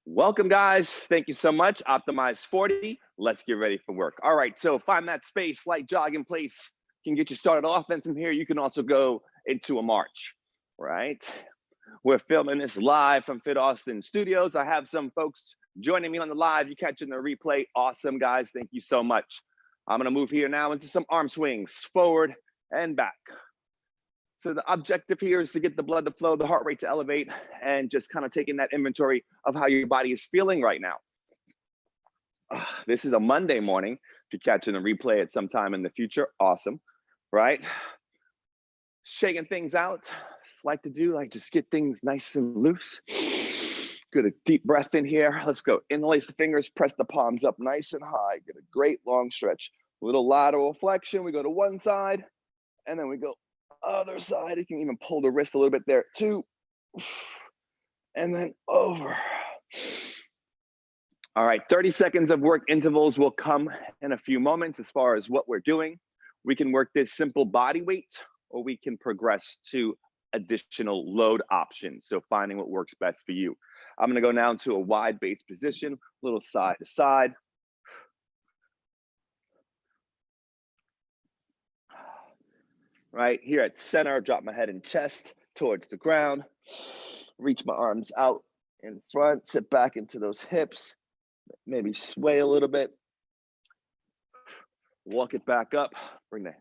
Welcome, guys. Thank you so much. Optimize 40. Let's get ready for work. All right, so find that space, light jog in place can get you started off. And from here, you can also go into a march, right? We're filming this live from Fit Austin Studios. I have some folks joining me on the live. You catching the replay. Awesome, guys. Thank you so much. I'm going to move here now into some arm swings, forward and back. So the objective here is to get the blood to flow, the heart rate to elevate, and just kind of taking that inventory of how your body is feeling right now. This is a Monday morning. If you're catching a replay at some time in the future, awesome, right? Shaking things out. Like to do, like just get things nice and loose. Get a deep breath in here. Let's go. Interlace the fingers, press the palms up nice and high. Get a great long stretch. A little lateral flexion. We go to one side, and then we go other side. You can even pull the wrist a little bit there. Two, and then over. All right, 30 seconds of work intervals will come in a few moments as far as what we're doing. We can work this simple body weight, or we can progress to additional load options. So finding what works best for you. I'm gonna go now into a wide base position, little side to side. Right here at center, drop my head and chest towards the ground. Reach my arms out in front, sit back into those hips, maybe sway a little bit. Walk it back up, bring the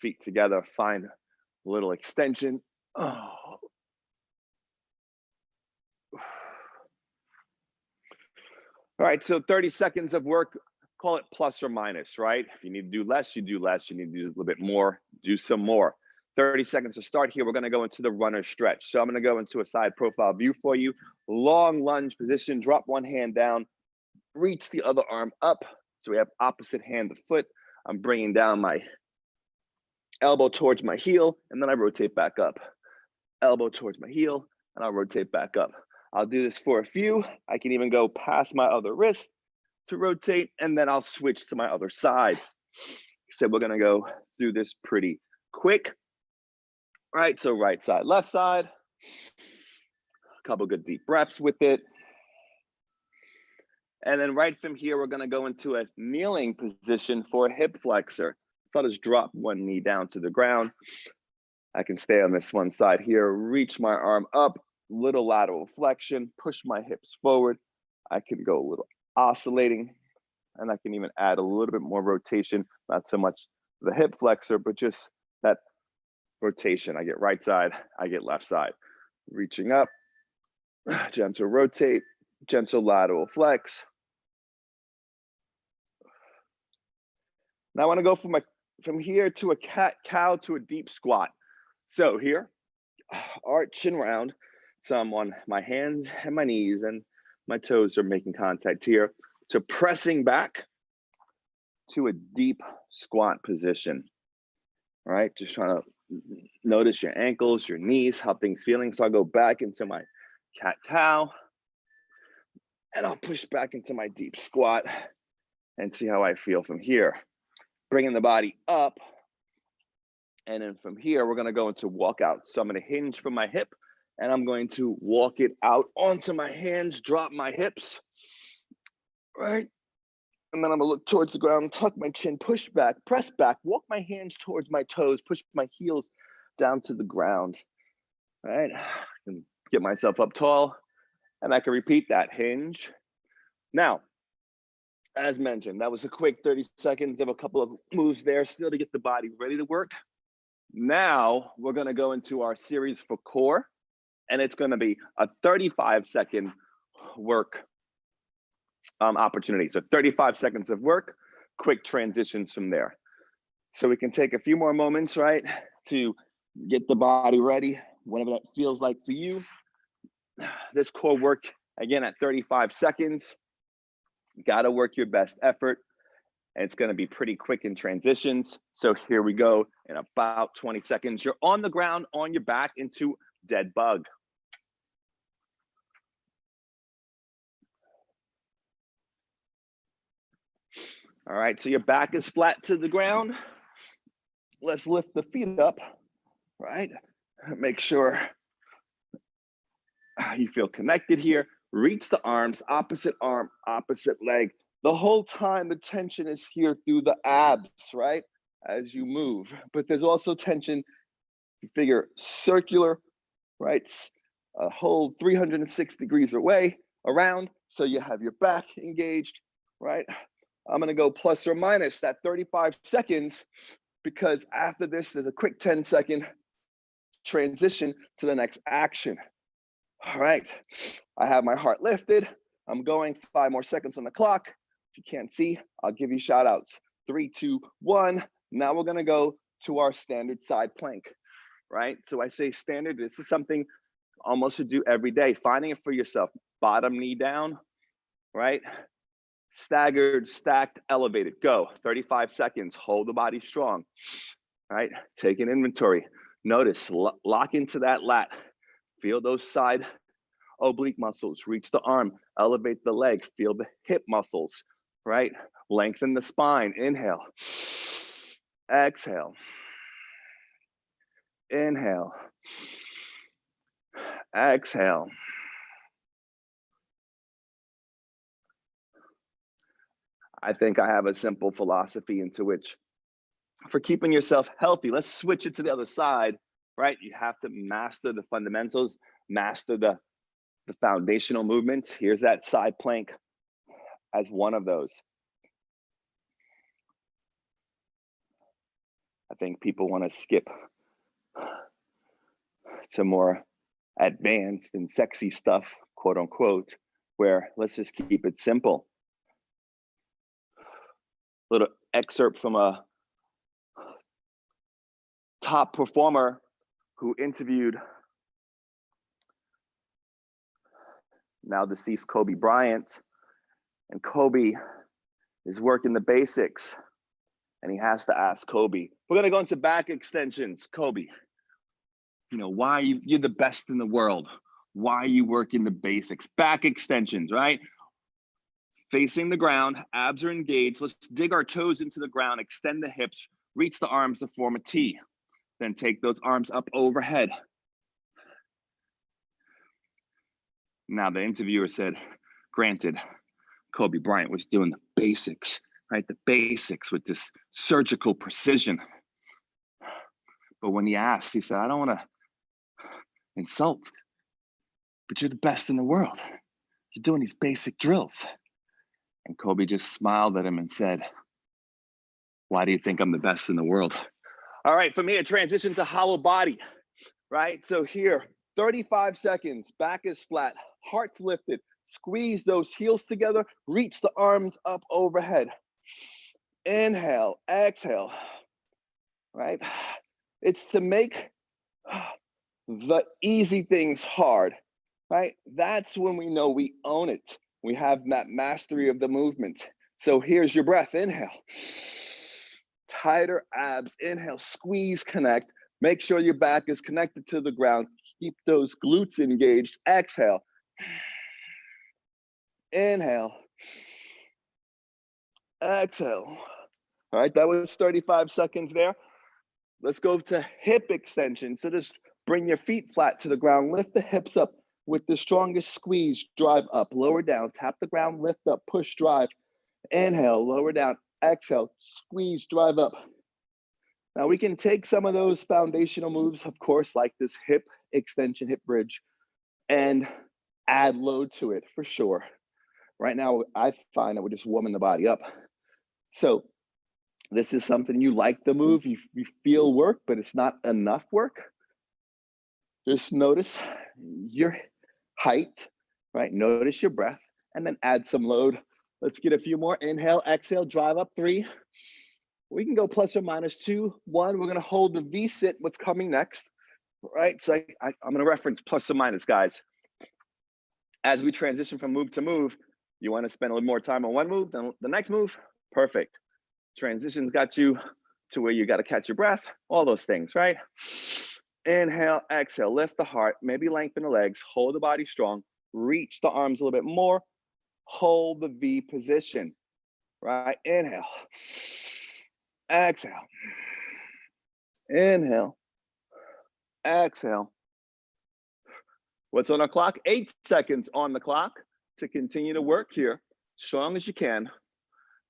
feet together, find a little extension. Oh. All right, so 30 seconds of work, call it plus or minus, right? If you need to do less, you do less. You need to do a little bit more, do some more. 30 seconds to start here. We're gonna go into the runner stretch. So I'm gonna go into a side profile view for you. Long lunge position, drop one hand down, reach the other arm up. So we have opposite hand to foot. I'm bringing down my elbow towards my heel, and then I rotate back up. Elbow towards my heel, and I'll rotate back up. I'll do this for a few. I can even go past my other wrist to rotate, and then I'll switch to my other side. So we're gonna go through this pretty quick. All right, so right side, left side. A couple good deep breaths with it. And then right from here, we're gonna go into a kneeling position for a hip flexor. So I'll just drop one knee down to the ground. I can stay on this one side here, reach my arm up, little lateral flexion, push my hips forward. I can go a little oscillating, and I can even add a little bit more rotation, not so much the hip flexor, but just that rotation. I get right side, I get left side. Reaching up, gentle rotate, gentle lateral flex. Now I wanna go from here to a cat-cow to a deep squat. So here, arch and round. So I'm on my hands and my knees, and my toes are making contact here. So pressing back to a deep squat position. All right, just trying to notice your ankles, your knees, how things feeling. So I'll go back into my cat-cow, and I'll push back into my deep squat and see how I feel from here. Bringing the body up, and then from here, we're gonna go into walkout. So I'm gonna hinge from my hip, and I'm going to walk it out onto my hands, drop my hips, right? And then I'm gonna look towards the ground, tuck my chin, push back, press back, walk my hands towards my toes, push my heels down to the ground, right? I can get myself up tall, and I can repeat that hinge. Now, as mentioned, that was a quick 30 seconds of a couple of moves there, still to get the body ready to work. Now, we're gonna go into our series for core, and it's gonna be a 35-second work opportunity. So 35 seconds of work, quick transitions from there. So we can take a few more moments, right, to get the body ready, whatever that feels like for you. This core work, again, at 35 seconds, you gotta work your best effort, and it's gonna be pretty quick in transitions. So here we go, in about 20 seconds, you're on the ground, on your back into dead bug. All right, so your back is flat to the ground. Let's lift the feet up, right? Make sure you feel connected here. Reach the arms, opposite arm, opposite leg. The whole time the tension is here through the abs, right? As you move, but there's also tension, you figure circular, right? A whole 306 degrees away, around, so you have your back engaged, right? I'm gonna go plus or minus that 35 seconds because after this, there's a quick 10-second transition to the next action. All right, I have my heart lifted. I'm going 5 more seconds on the clock. If you can't see, I'll give you shout outs. 3, 2, 1. Now we're gonna go to our standard side plank, right? So I say standard, this is something almost should do every day. Finding it for yourself, bottom knee down, right? Staggered, stacked, elevated, go. 35 seconds, hold the body strong, right? Take an inventory. Notice, lock into that lat. Feel those side oblique muscles, reach the arm, elevate the leg, feel the hip muscles, right? Lengthen the spine, inhale, exhale, inhale, exhale. I think I have a simple philosophy into which for keeping yourself healthy, let's switch it to the other side, right? You have to master the fundamentals, master the foundational movements. Here's that side plank as one of those. I think people want to skip to more advanced and sexy stuff, quote unquote, where let's just keep it simple. Little excerpt from a top performer who interviewed now deceased Kobe Bryant, and Kobe is working the basics, and he has to ask Kobe, we're gonna go into back extensions. Kobe, you know, why you're the best in the world? Why are you working the basics? Back extensions, right? Facing the ground, abs are engaged. Let's dig our toes into the ground, extend the hips, reach the arms to form a T. Then take those arms up overhead. Now the interviewer said, granted, Kobe Bryant was doing the basics, right? The basics with this surgical precision. But when he asked, he said, I don't want to insult, but you're the best in the world. You're doing these basic drills. And Kobe just smiled at him and said, why do you think I'm the best in the world? All right, for me, a transition to hollow body, right? So here, 35 seconds, back is flat, heart's lifted, squeeze those heels together, reach the arms up overhead. Inhale, exhale, right? It's to make the easy things hard, right? That's when we know we own it. We have that mastery of the movement. So here's your breath, inhale. Tighter abs, inhale, squeeze, connect. Make sure your back is connected to the ground. Keep those glutes engaged. Exhale. Inhale. Exhale. All right, that was 35 seconds there. Let's go to hip extension. So just bring your feet flat to the ground. Lift the hips up with the strongest squeeze. Drive up, lower down, tap the ground, lift up, push, drive. Inhale, lower down. Exhale, squeeze, drive up. Now we can take some of those foundational moves, of course, like this hip extension, hip bridge, and add load to it for sure. Right now, I find that we're just warming the body up. So this is something you like the move, you feel work, but it's not enough work. Just notice your height, right? Notice your breath, and then add some load. Let's get a few more. Inhale, exhale, drive up 3. We can go plus or minus 2, 1. We're gonna hold the V-sit, what's coming next, right? So I'm gonna reference plus or minus, guys. As we transition from move to move, you wanna spend a little more time on one move than the next move? Perfect. Transitions got you to where you gotta catch your breath, all those things, right? Inhale, exhale, lift the heart, maybe lengthen the legs, hold the body strong, reach the arms a little bit more, hold the V position, right? Inhale, exhale, inhale, exhale. What's on our clock? 8 seconds on the clock to continue to work here, strong as you can.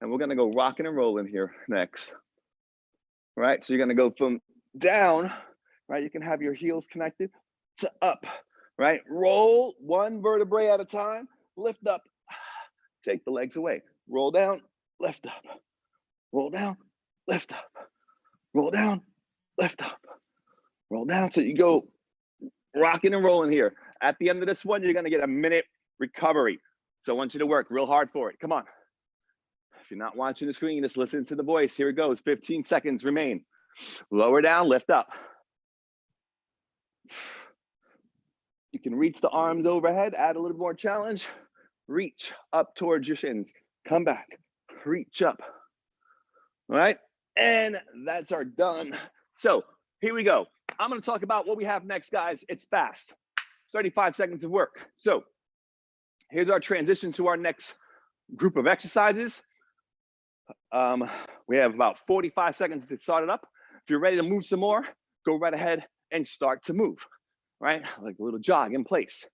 And we're gonna go rocking and rolling here next. Right, so you're gonna go from down, right? You can have your heels connected to up, right? Roll one vertebrae at a time, lift up, take the legs away. Roll down, lift up, roll down, lift up, roll down, lift up, roll down. So you go rocking and rolling here. At the end of this one, you're gonna get a minute recovery. So I want you to work real hard for it. Come on. If you're not watching the screen, just listen to the voice. Here it goes. 15 seconds remain. Lower down, lift up. You can reach the arms overhead, add a little more challenge. Reach up towards your shins. Come back, reach up. All right, and that's our done. So here we go. I'm gonna talk about what we have next, guys. It's fast, 35 seconds of work. So here's our transition to our next group of exercises. We have about 45 seconds to start it up. If you're ready to move some more, go right ahead and start to move, right? Like a little jog in place.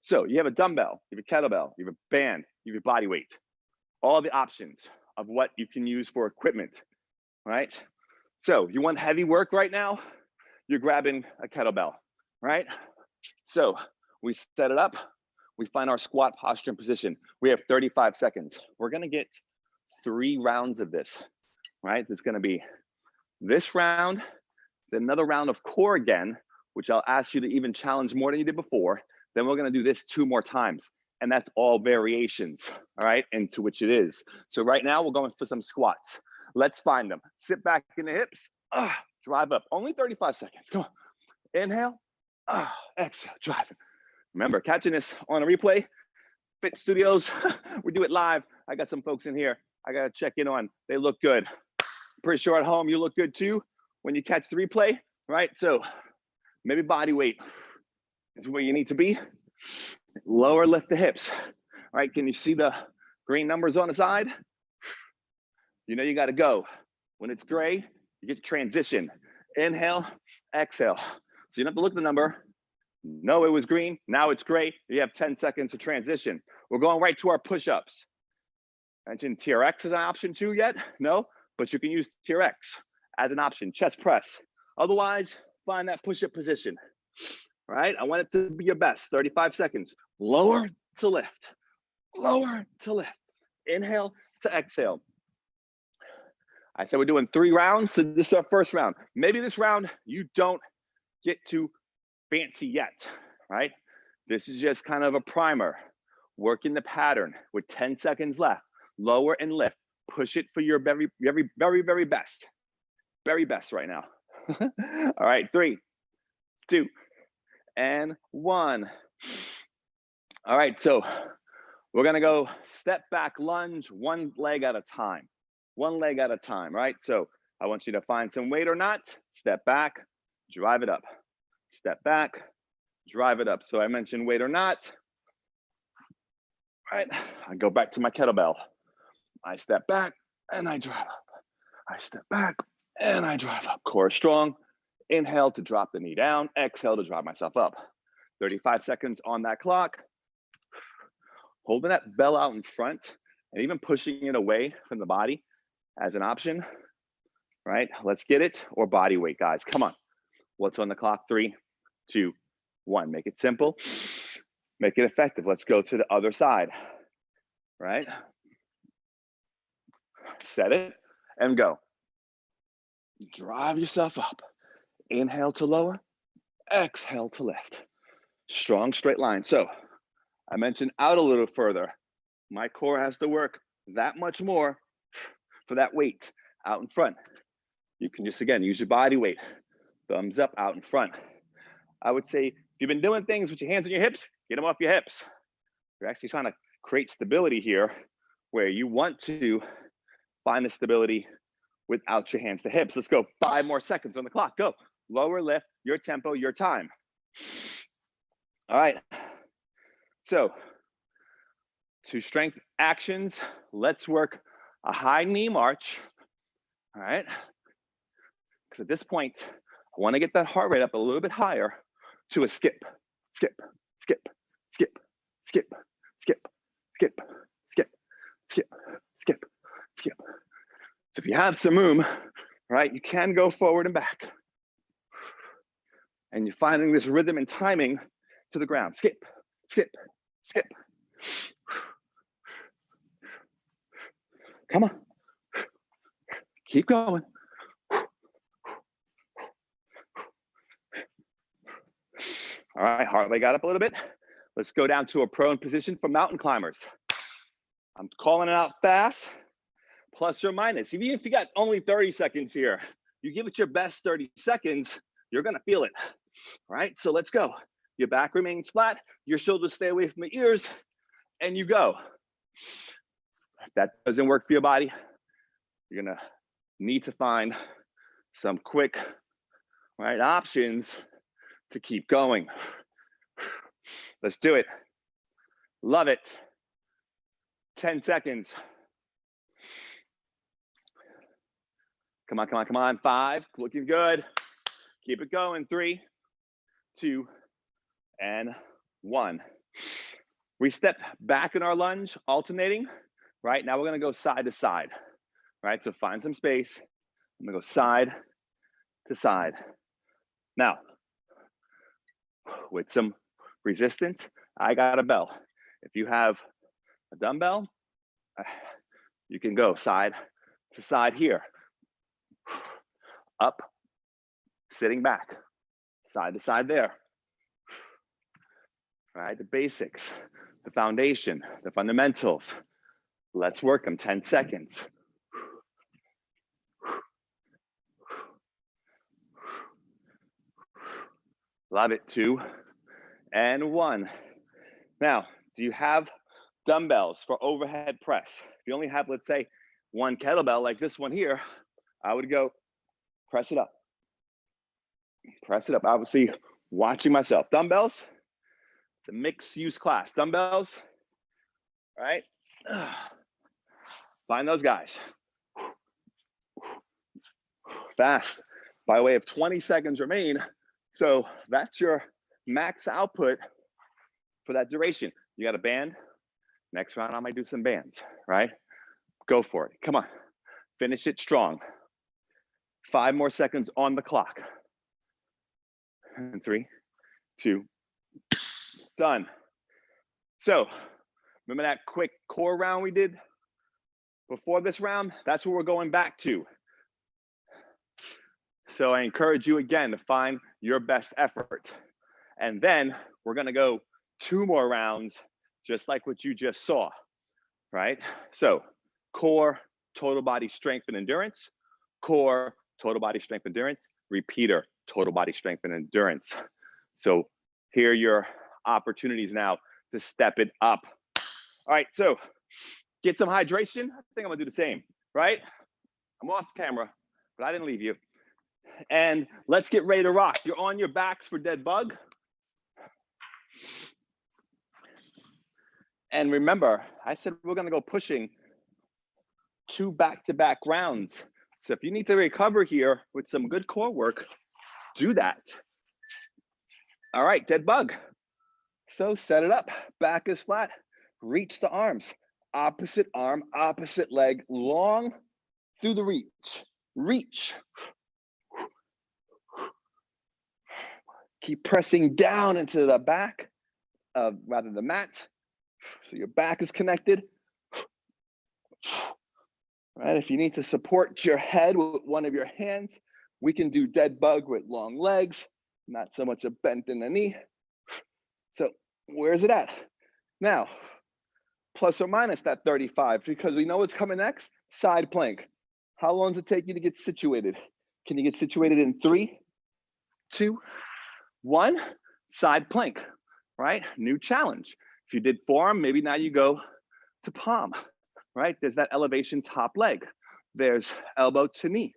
So you have a dumbbell, you have a kettlebell, you have a band, you have your body weight. All the options of what you can use for equipment, right? So you want heavy work right now, you're grabbing a kettlebell, right? So we set it up, we find our squat posture and position. We have 35 seconds. We're gonna get 3 rounds of this, right? There's gonna be this round, then another round of core again, which I'll ask you to even challenge more than you did before. Then we're gonna do this 2 more times. And that's all variations, all right, into which it is. So right now we're going for some squats. Let's find them. Sit back in the hips, drive up. Only 35 seconds, come on. Inhale, exhale, drive it. Remember, catching this on a replay, Fit Studios, we do it live. I got some folks in here I gotta check in on. They look good. Pretty sure at home you look good too when you catch the replay, right? So maybe body weight is where you need to be. Lower, lift the hips. All right, can you see the green numbers on the side? You know you gotta go. When it's gray, you get to transition. Inhale, exhale. So you don't have to look at the number. No, it was green, now it's gray. You have 10 seconds to transition. We're going right to our push-ups. Mentioned TRX as an option too yet? No, but you can use TRX as an option, chest press. Otherwise, find that push-up position, right? I want it to be your best, 35 seconds. Lower to lift, lower to lift. Inhale to exhale. I said we're doing 3 rounds, so this is our first round. Maybe this round you don't get too fancy yet, right? This is just kind of a primer. Working the pattern with 10 seconds left. Lower and lift. Push it for your very, very, very, very best. Very best right now. All right, 3, 2, and 1. All right, so we're gonna go step back lunge, one leg at a time. One leg at a time, right? So I want you to find some weight or not. Step back, drive it up. Step back, drive it up. So I mentioned weight or not. Right, I go back to my kettlebell. I step back and I drive up. I step back and I drive up. Core strong. Inhale to drop the knee down. Exhale to drive myself up. 35 seconds on that clock. Holding that bell out in front and even pushing it away from the body as an option, right? Let's get it. Or body weight, guys. Come on. What's on the clock? 3, 2, 1. Make it simple. Make it effective. Let's go to the other side, right? Set it and go. Drive yourself up. Inhale to lower, exhale to lift. Strong straight line. So I mentioned out a little further. My core has to work that much more for that weight out in front. You can just, again, use your body weight. Thumbs up out in front. I would say if you've been doing things with your hands on your hips, get them off your hips. You're actually trying to create stability here where you want to find the stability without your hands to hips. Let's go 5 more seconds on the clock. Go. Lower lift, your tempo, your time. All right. So 2 strength actions. Let's work a high knee march. All right. Because at this point, I want to get that heart rate up a little bit higher to a skip, skip, skip, skip, skip, skip, skip, skip, skip, skip, skip. So if you have some room, right, you can go forward and back. And you're finding this rhythm and timing to the ground. Skip, skip, skip. Come on. Keep going. All right, heart rate got up a little bit. Let's go down to a prone position for mountain climbers. I'm calling it out fast, plus or minus. Even if you got only 30 seconds here, you give it your best 30 seconds, you're gonna feel it. All right, so let's go. Your back remains flat, your shoulders stay away from the ears, and you go. If that doesn't work for your body, you're gonna need to find some quick, right, options to keep going. Let's do it. Love it. 10 seconds. Come on, come on, come on. 5, looking good. Keep it going. 3, 2, and 1. We step back in our lunge, alternating, right? Now we're gonna go side to side, right? So find some space. I'm gonna go side to side. Now, with some resistance, I got a bell. If you have a dumbbell, you can go side to side here. Up, sitting back, side to side there. All right, the basics, the foundation, the fundamentals. Let's work them. 10 seconds. Love it. 2 and 1. Now, do you have dumbbells for overhead press? If you only have, let's say, one kettlebell like this one here, I would go press it up. Press it up. Obviously, watching myself. Dumbbells, it's a mixed use class. Dumbbells, right? Find those guys. Fast, by way of 20 seconds remain. So that's your max output for that duration. You got a band. Next round, I might do some bands, right? Go for it. Come on. Finish it strong. 5 more seconds on the clock. And 3, 2, done. So remember that quick core round we did before this round? That's what we're going back to. So I encourage you again to find your best effort. And then we're gonna go 2 more rounds, just like what you just saw, right? So core, total body strength and endurance, core, total body strength endurance, repeater, total body strength and endurance. So here are your opportunities now to step it up. All right, so get some hydration. I think I'm gonna do the same, right? I'm off camera, but I didn't leave you. And let's get ready to rock. You're on your backs for dead bug. And remember, I said we're gonna go pushing 2 back-to-back rounds. So if you need to recover here with some good core work, do that. All right, dead bug. So set it up, back is flat, reach the arms, opposite arm, opposite leg, long through the reach, reach. Keep pressing down into the back of rather the mat. So your back is connected. Right, if you need to support your head with one of your hands, we can do dead bug with long legs, not so much a bent in the knee. So where's it at? Now, plus or minus that 35, because we know what's coming next, side plank. How long does it take you to get situated? Can you get situated in 3, 2, 1, side plank, right? New challenge. If you did forearm, maybe now you go to palm, right? There's that elevation top leg. There's elbow to knee.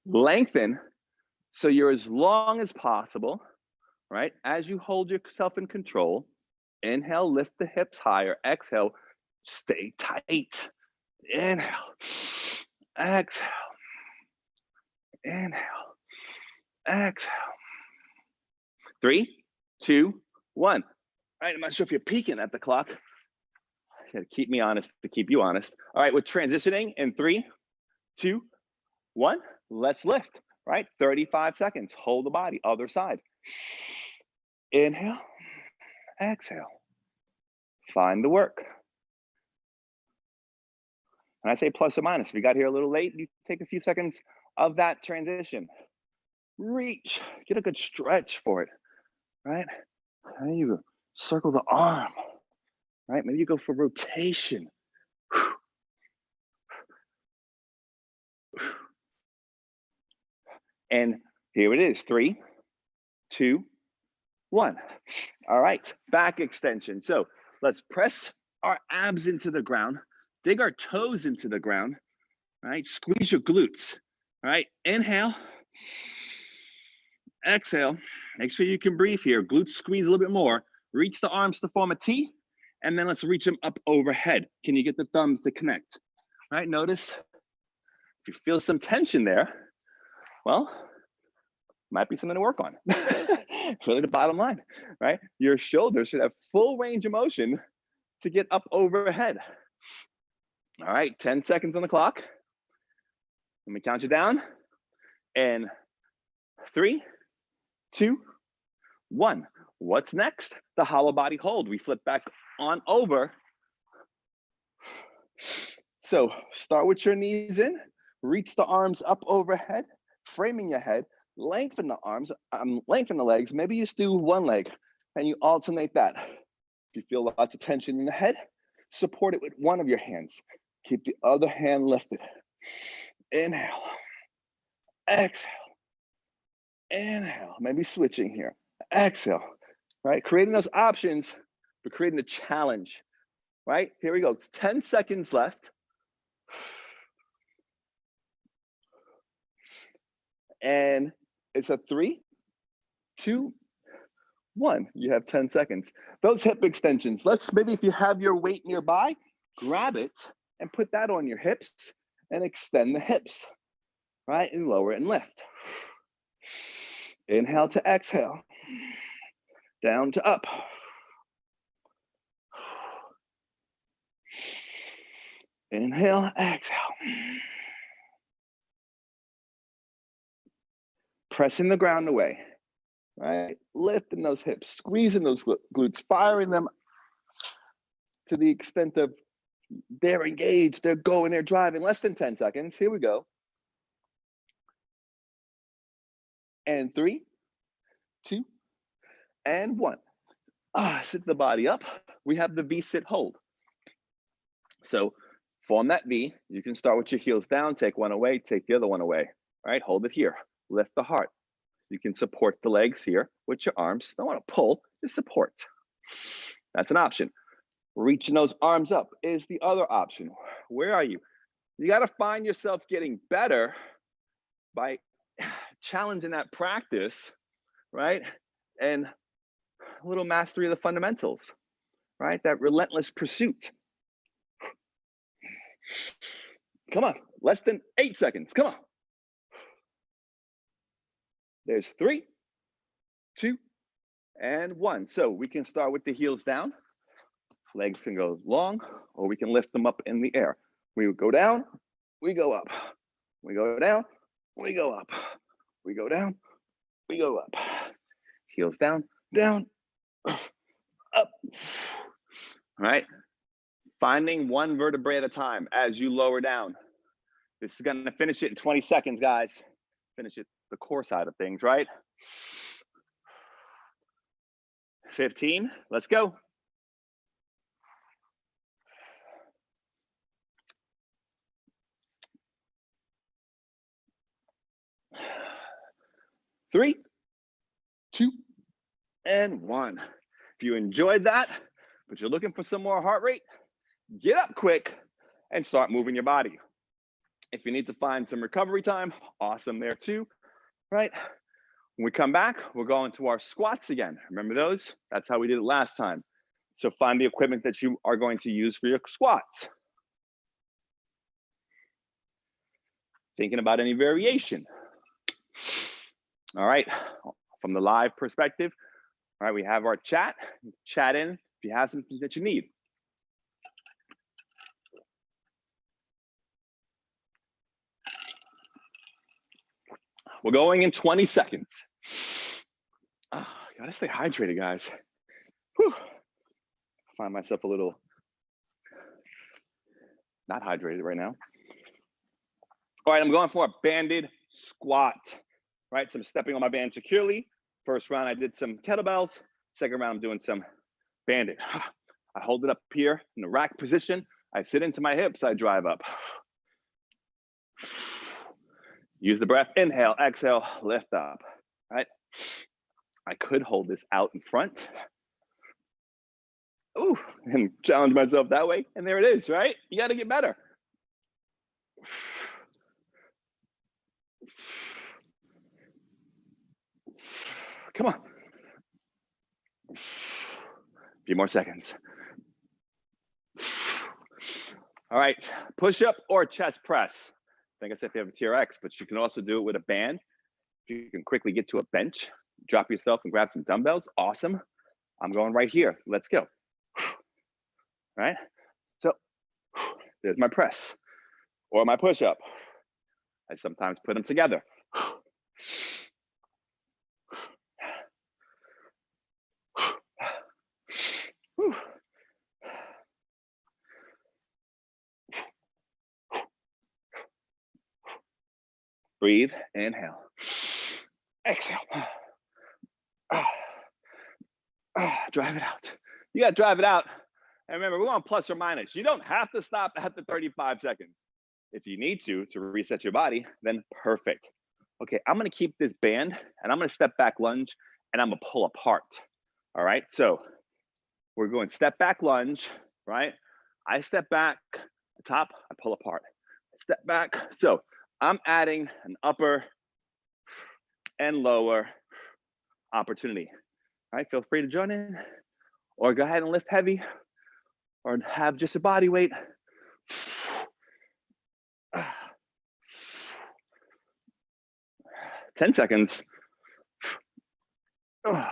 Lengthen so you're as long as possible, right? As you hold yourself in control, inhale, lift the hips higher. Exhale, stay tight. Inhale, exhale. Inhale, exhale. 3, 2, 1. All right, I'm not sure if you're peeking at the clock. You gotta keep me honest to keep you honest. All right, we're transitioning in 3, 2, 1. Let's lift, right? 35 seconds. Hold the body, other side. Inhale, exhale. Find the work. And I say plus or minus. If you got here a little late, you take a few seconds of that transition. Reach, get a good stretch for it, right? And you circle the arm, right? Maybe you go for rotation. And here it is, 3, 2, 1. All right, back extension. So let's press our abs into the ground, dig our toes into the ground, right? Squeeze your glutes, all right? Inhale, exhale. Make sure you can breathe here. Glutes squeeze a little bit more. Reach the arms to form a T, and then let's reach them up overhead. Can you get the thumbs to connect? All right, notice if you feel some tension there, well, might be something to work on. Really the bottom line, right? Your shoulders should have full range of motion to get up overhead. All right, 10 seconds on the clock. Let me count you down. And 3, 2, 1. What's next? The hollow body hold. We flip back on over. So start with your knees in, reach the arms up overhead, framing your head, lengthen the arms, lengthen the legs. Maybe you just do one leg and you alternate that. If you feel lots of tension in the head, support it with one of your hands. Keep the other hand lifted. Inhale, exhale, inhale. Maybe switching here. Exhale, right? Creating those options, but creating the challenge, right? Here we go. It's 10 seconds left. And it's a 3, 2, 1. You have 10 seconds. Those hip extensions, maybe if you have your weight nearby, grab it and put that on your hips and extend the hips, right? And lower and lift. Inhale to exhale. Down to up. Inhale, exhale. Pressing the ground away, right? Lifting those hips, squeezing those glutes, firing them to the extent of they're engaged, they're going, they're driving. Less than 10 seconds. Here we go. And 3, 2, and 1. Sit the body up. We have the V-sit hold. So form that V. You can start with your heels down, take one away, take the other one away. All right, hold it here. Lift the heart. You can support the legs here with your arms. Don't want to pull, just support. That's an option. Reaching those arms up is the other option. Where are you? You got to find yourself getting better by challenging that practice, right? And a little mastery of the fundamentals, right? That relentless pursuit. Come on, less than 8 seconds, come on. There's 3, 2, and 1. So we can start with the heels down. Legs can go long, or we can lift them up in the air. We would go down, we go up. We go down, we go up. We go down, we go up. Heels down, down, up. All right. Finding one vertebrae at a time as you lower down. This is gonna finish it in 20 seconds, guys. Finish it, the core side of things, right? 15, let's go. Three, 2, and 1. If you enjoyed that, but you're looking for some more heart rate, get up quick and start moving your body. If you need to find some recovery time, awesome there too, right? When we come back, we're going to our squats again. Remember those? That's how we did it last time. So find the equipment that you are going to use for your squats. Thinking about any variation. All right, from the live perspective, all right, we have our chat. Chat in if you have something that you need. We're going in 20 seconds. Oh, gotta stay hydrated, guys. Whew. Find myself a little not hydrated right now. All right, I'm going for a banded squat. Right, so I'm stepping on my band securely. First round, I did some kettlebells. Second round, I'm doing some banded. I hold it up here in the rack position. I sit into my hips, I drive up. Use the breath, inhale, exhale, lift up, right? I could hold this out in front. Ooh, and challenge myself that way. And there it is, right? You gotta get better. Come on. A few more seconds. All right, push up or chest press. I think I said if you have a TRX, but you can also do it with a band. If you can quickly get to a bench, drop yourself and grab some dumbbells, awesome. I'm going right here, let's go. Right, so there's my press or my push up. I sometimes put them together. Breathe, inhale, exhale. Drive it out. You gotta drive it out. And remember, we're on plus or minus. You don't have to stop at the 35 seconds. If you need to reset your body, then perfect. Okay, I'm gonna keep this band and I'm gonna step back lunge and I'm gonna pull apart. All right, so we're going step back lunge, right? I step back, top, I pull apart. Step back, so I'm adding an upper and lower opportunity. All right, feel free to join in or go ahead and lift heavy or have just a body weight. 10 seconds. Well,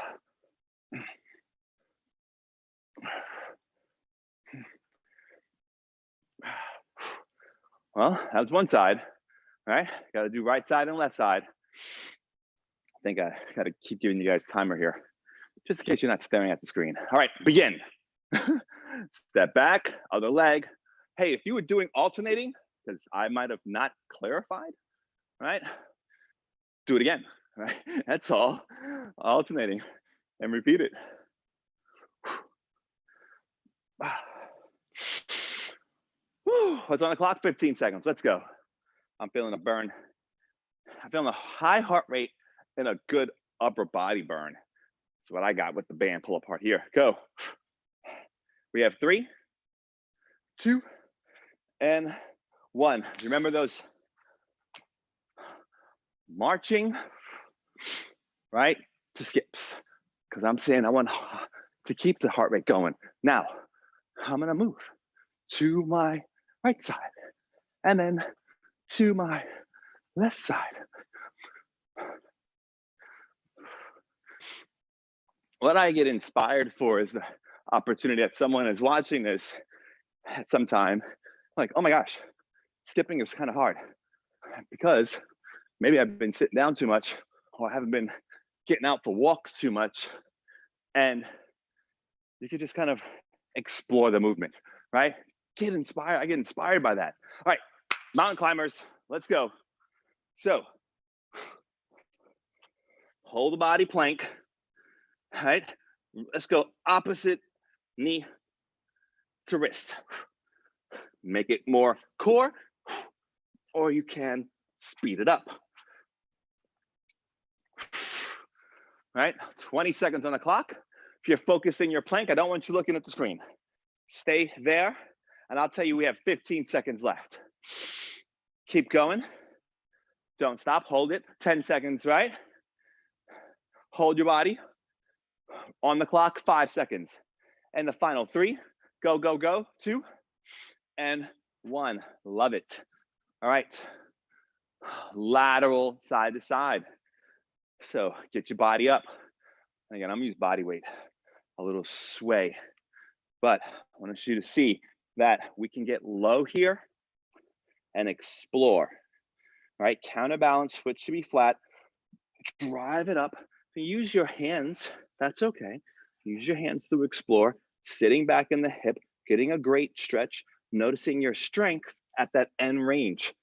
that was one side, right? Got to do right side and left side. I think I got to keep giving you guys timer here, just in case you're not staring at the screen. All right, begin. Step back, other leg. Hey, if you were doing alternating, because I might have not clarified, right? Do it again, right? That's all, alternating and repeat it. What's on the clock? 15 seconds, let's go. I'm feeling a burn. I'm feeling a high heart rate and a good upper body burn. That's what I got with the band pull apart here. Go. We have 3, 2, and 1. Remember those marching, right, to skips. Because I'm saying I want to keep the heart rate going. Now, I'm gonna move to my right side and then to my left side. What I get inspired for is the opportunity that someone is watching this at some time, like, oh my gosh, skipping is kind of hard because maybe I've been sitting down too much or I haven't been getting out for walks too much. And you could just kind of explore the movement, right? Get inspired. I get inspired by that. All right, mountain climbers, let's go. So hold the body plank, right? Let's go opposite knee to wrist. Make it more core, or you can speed it up. Right, 20 seconds on the clock. If you're focusing your plank, I don't want you looking at the screen. Stay there, and I'll tell you we have 15 seconds left. Keep going. Don't stop, hold it. 10 seconds, right? Hold your body. On the clock, 5 seconds. And the final 3, go, go, go, 2, and 1. Love it. All right. Lateral side to side. So get your body up. Again, I'm gonna use body weight, a little sway, but I want you to see that we can get low here and explore. All right, counterbalance, foot should be flat. Drive it up. Use your hands, that's okay. Use your hands to explore, sitting back in the hip, getting a great stretch, noticing your strength at that end range.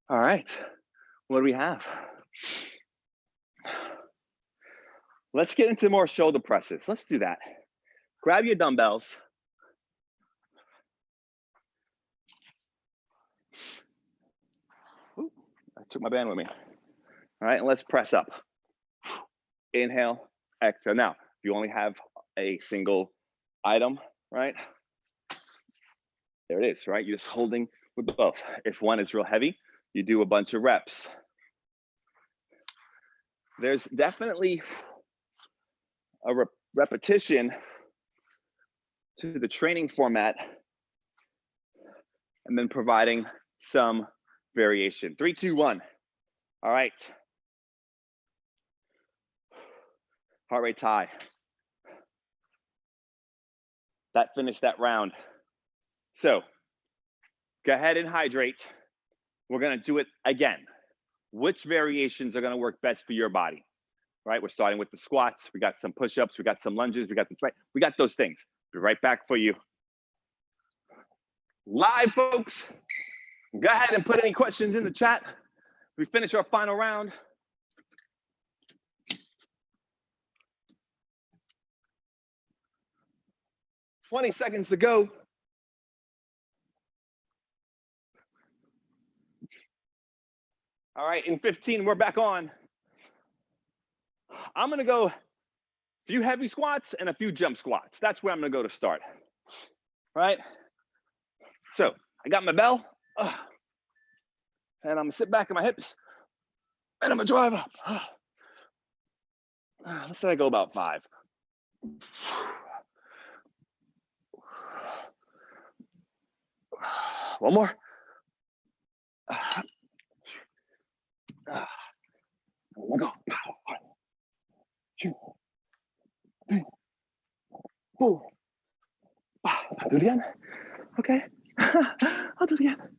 All right, what do we have? Let's get into more shoulder presses. Let's do that. Grab your dumbbells. Ooh, I took my band with me. All right, and let's press up. Inhale, exhale. Now, if you only have a single item, right? There it is, right? You're just holding with both. If one is real heavy, you do a bunch of reps. There's definitely a repetition to the training format and then providing some variation. 3, 2, 1. All right. Heart rate's high. That finished that round. So go ahead and hydrate. We're gonna do it again. Which variations are gonna work best for your body? Right, we're starting with the squats. We got some push-ups, we got some lunges, we got the we got those things. Be right back for you. Live, folks. Go ahead and put any questions in the chat. We finish our final round. "20 seconds to go. All right, in 15, we're back on. I'm gonna go a few heavy squats and a few jump squats. That's where I'm gonna go to start. Right? So I got my bell, and I'm gonna sit back in my hips, and I'm gonna drive up. Let's say I go about 5. One more. We'll go. 1, 2, 3, 4. I'll do it again. Okay. I'll do it again.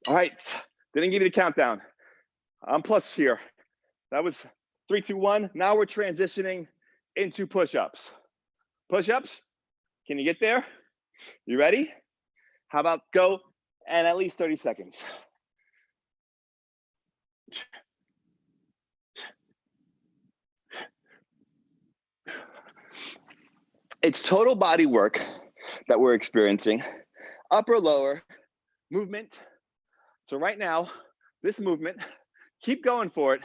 All right. Didn't give you the countdown. I'm plus here. That was 3, 2, 1. Now we're transitioning into push-ups. Push-ups. Can you get there? You ready? How about go and at least 30 seconds. It's total body work that we're experiencing. Upper, lower, movement. So right now, this movement, keep going for it.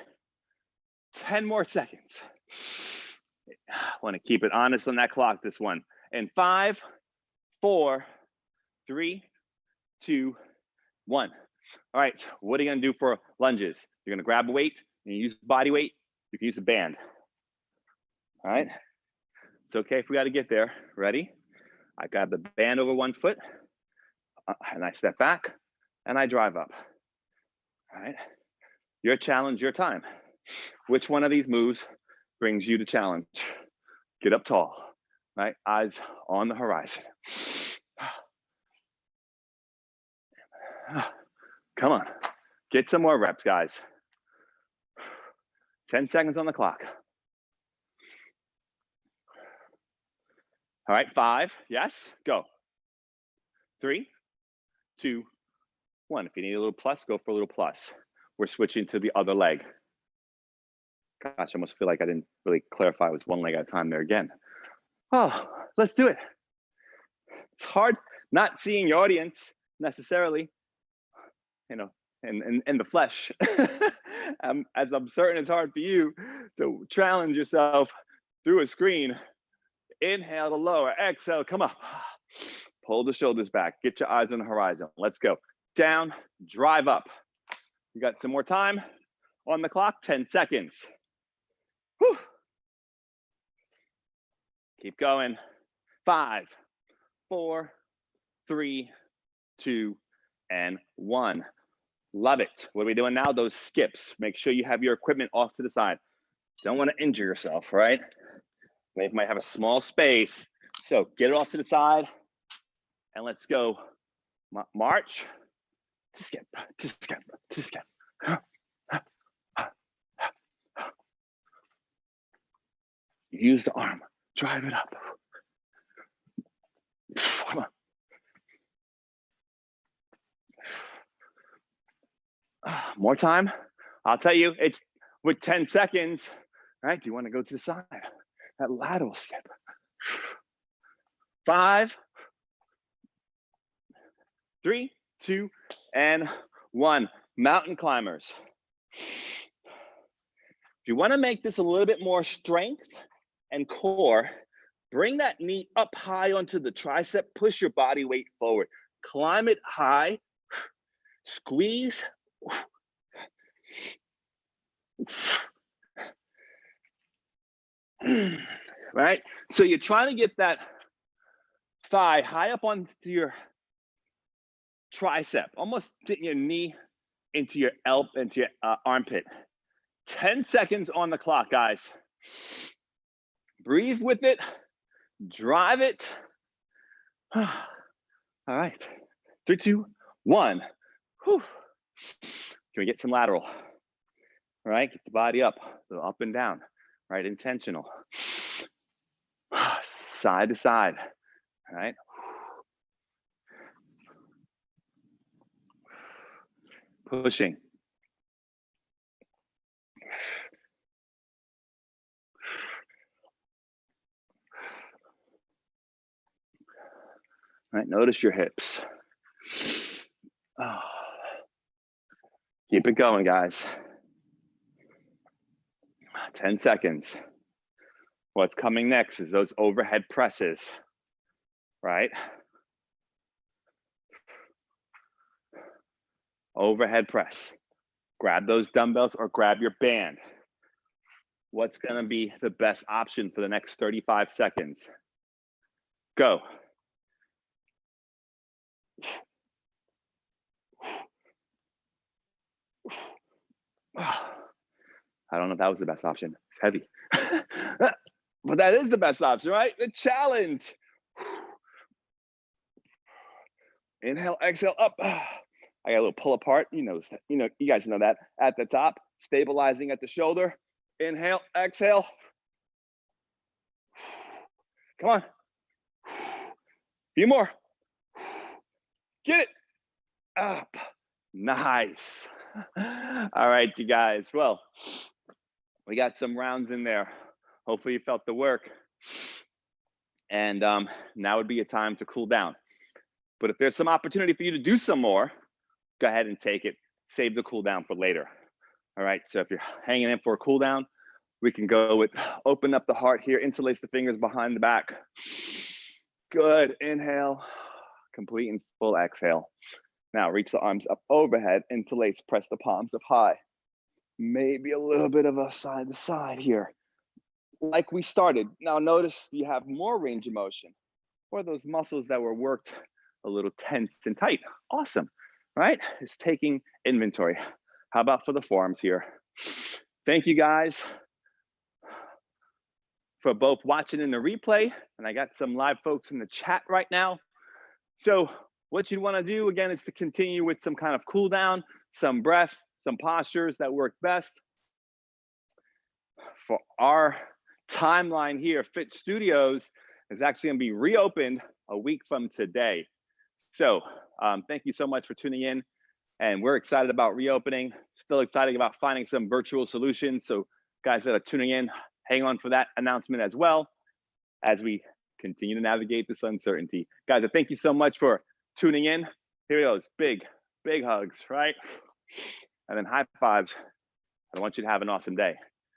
10 more seconds. I want to keep it honest on that clock, this one. In 5, 4, 3, 2, 1. All right, what are you gonna do for lunges? You're gonna grab a weight, and you use body weight, you can use the band. All right, it's okay if we gotta get there. Ready? I grab the band over one foot, and I step back, and I drive up. All right, your challenge, your time. Which one of these moves brings you to challenge? Get up tall, right? Eyes on the horizon. Come on, get some more reps, guys. 10 seconds on the clock. All right, 5, yes, go. 3, 2, 1. If you need a little plus, go for a little plus. We're switching to the other leg. Gosh, I almost feel like I didn't really clarify it was one leg at a time there again. Oh, let's do it. It's hard not seeing your audience necessarily, you know, in the flesh. As I'm certain it's hard for you to challenge yourself through a screen. Inhale to lower, exhale, come up. Pull the shoulders back, get your eyes on the horizon. Let's go. down, drive up. You got some more time on the clock, 10 seconds. Whew. Keep going. 5, 4, 3, 2, and 1. Love it. What are we doing now? Those skips. Make sure you have your equipment off to the side. Don't want to injure yourself, right? You might have a small space. So get it off to the side and let's go. March to skip, to skip, to skip. Use the arm, drive it up. Come on. More time. I'll tell you, it's with 10 seconds, right? Do you want to go to the side? That lateral skip. 5, 3, 2, and 1. Mountain climbers. If you want to make this a little bit more strength and core, bring that knee up high onto the tricep, push your body weight forward. Climb it high, squeeze. Right? So you're trying to get that thigh high up onto your tricep, almost getting your knee into your armpit. 10 seconds on the clock, guys. Breathe with it, drive it. All right, 3, 2, 1. Whew. Can we get some lateral? All right, get the body up and down, right? Intentional. Side to side, all right? Pushing. All right, notice your hips. Oh. Keep it going, guys. 10 seconds. What's coming next is those overhead presses, right? Overhead press. Grab those dumbbells or grab your band. What's gonna be the best option for the next 35 seconds? Go. I don't know if that was the best option. It's heavy. But that is the best option, right? The challenge. Inhale, exhale, up. I got a little pull apart. You guys know that. At the top, stabilizing at the shoulder. Inhale, exhale. Come on. Few more. Get it. Up. Nice. All right, you guys. Well, we got some rounds in there. Hopefully you felt the work. And now would be a time to cool down. But if there's some opportunity for you to do some more, go ahead and take it. Save the cool down for later. All right, so if you're hanging in for a cool down, we can go with open up the heart here, interlace the fingers behind the back. Good, inhale, complete and full exhale. Now reach the arms up overhead, interlace, press the palms up high. Maybe a little bit of a side to side here. Like we started. Now notice you have more range of motion, or those muscles that were worked a little tense and tight. Awesome, right? It's taking inventory. How about for the forearms here? Thank you guys for both watching in the replay, and I got some live folks in the chat right now. So what you want to do again is to continue with some kind of cool down, some breaths, some postures that work best. For our timeline here, Fit Studios is actually going to be reopened a week from today. So thank you so much for tuning in, and we're excited about reopening. Still excited about finding some virtual solutions. So guys that are tuning in, hang on for that announcement as well as we continue to navigate this uncertainty. Guys, thank you so much for tuning in. Here it goes, big hugs, right? And then high fives. I want you to have an awesome day.